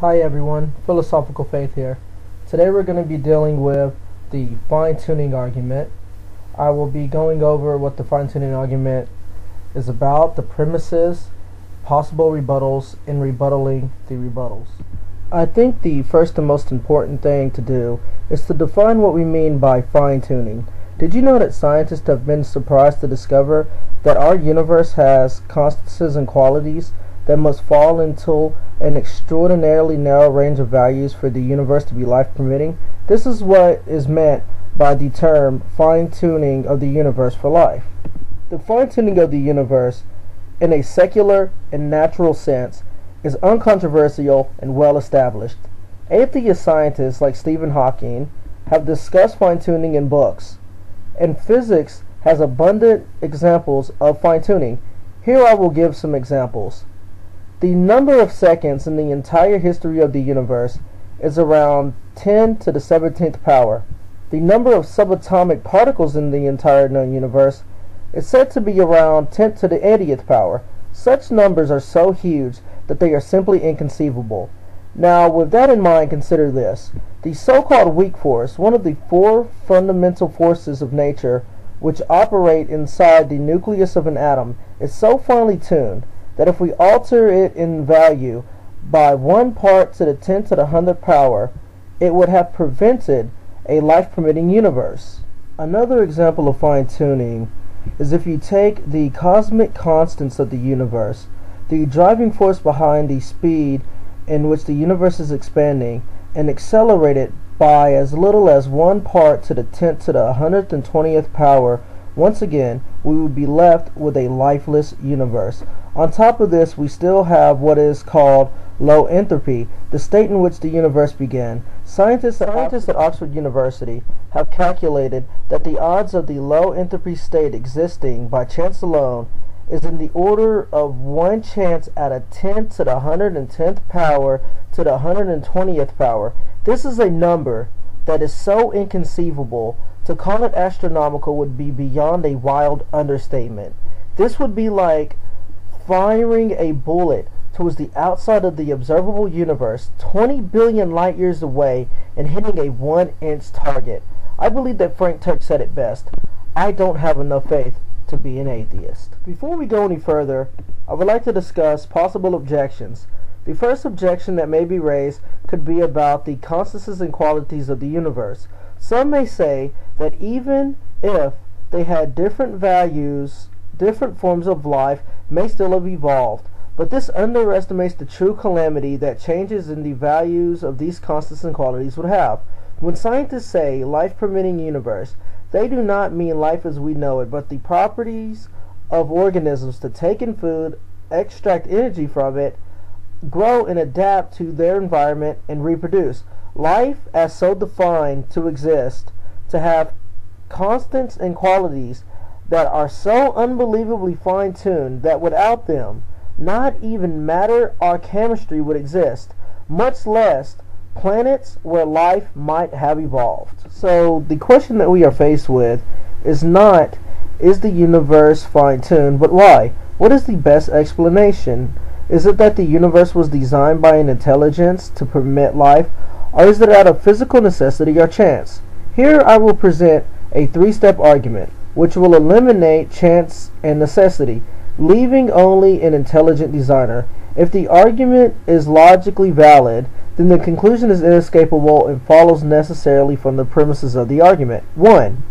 Hi everyone, Philosophical Faith here. Today we're going to be dealing with the fine-tuning argument. I will be going over what the fine-tuning argument is about, the premises, possible rebuttals, and rebuttaling the rebuttals. I think the first and most important thing to do is to define what we mean by fine-tuning. Did you know that scientists have been surprised to discover that our universe has constancies and qualities that must fall into an extraordinarily narrow range of values for the universe to be life-permitting? This is what is meant by the term fine-tuning of the universe for life. The fine-tuning of the universe, in a secular and natural sense, is uncontroversial and well established. Atheist scientists like Stephen Hawking have discussed fine-tuning in books, and physics has abundant examples of fine-tuning. Here I will give some examples. The number of seconds in the entire history of the universe is around 10 to the 17th power. The number of subatomic particles in the entire known universe is said to be around 10 to the 80th power. Such numbers are so huge that they are simply inconceivable. Now, with that in mind, consider this. The so-called weak force, one of the four fundamental forces of nature which operate inside the nucleus of an atom, is so finely tuned that if we alter it in value by 1 part to the 10 to the 100th power, it would have prevented a life-permitting universe. Another example of fine-tuning is if you take the cosmic constants of the universe, the driving force behind the speed in which the universe is expanding, and accelerate it by as little as 1 part to the 10th to the 120th power, once again, we would be left with a lifeless universe. On top of this, we still have what is called low entropy, the state in which the universe began. Scientists at Oxford University have calculated that the odds of the low entropy state existing by chance alone is in the order of 1 chance out of 10 to the 110th power to the 120th power. This is a number that is so inconceivable, to call it astronomical would be beyond a wild understatement. This would be like firing a bullet towards the outside of the observable universe 20 billion light years away and hitting a 1-inch target. I believe that Frank Turk said it best: I don't have enough faith to be an atheist. Before we go any further, I would like to discuss possible objections. The first objection that may be raised could be about the constancies and qualities of the universe. Some may say that even if they had different values, different forms of life may still have evolved, but this underestimates the true calamity that changes in the values of these constants and qualities would have. When scientists say life-permitting universe, they do not mean life as we know it, but the properties of organisms to take in food, extract energy from it, grow and adapt to their environment, and reproduce. Life as so defined to exist, to have constants and qualities that are so unbelievably fine-tuned that without them, not even matter or chemistry would exist, much less planets where life might have evolved. So the question that we are faced with is not, is the universe fine-tuned, but why? What is the best explanation? Is it that the universe was designed by an intelligence to permit life, or is it out of physical necessity or chance? Here I will present a 3-step argument, which will eliminate chance and necessity, leaving only an intelligent designer. If the argument is logically valid, then the conclusion is inescapable and follows necessarily from the premises of the argument. 1.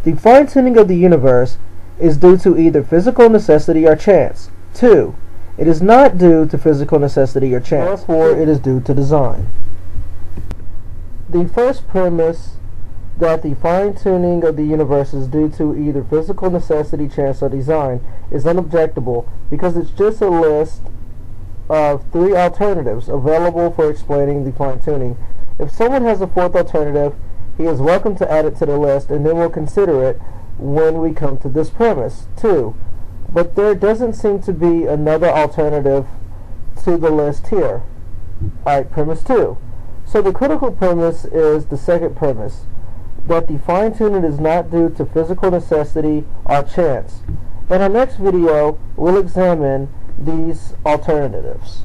The fine-tuning of the universe is due to either physical necessity or chance. 2. It is not due to physical necessity or chance, therefore it is due to design. The first premise, that the fine-tuning of the universe is due to either physical necessity, chance, or design, is unobjectable because it's just a list of 3 alternatives available for explaining the fine-tuning. If someone has a 4th alternative, he is welcome to add it to the list, and then we'll consider it when we come to this premise. 2. But there doesn't seem to be another alternative to the list here. Alright, premise 2. So the critical premise is the second premise, that the fine-tuning is not due to physical necessity or chance. In our next video, we'll examine these alternatives.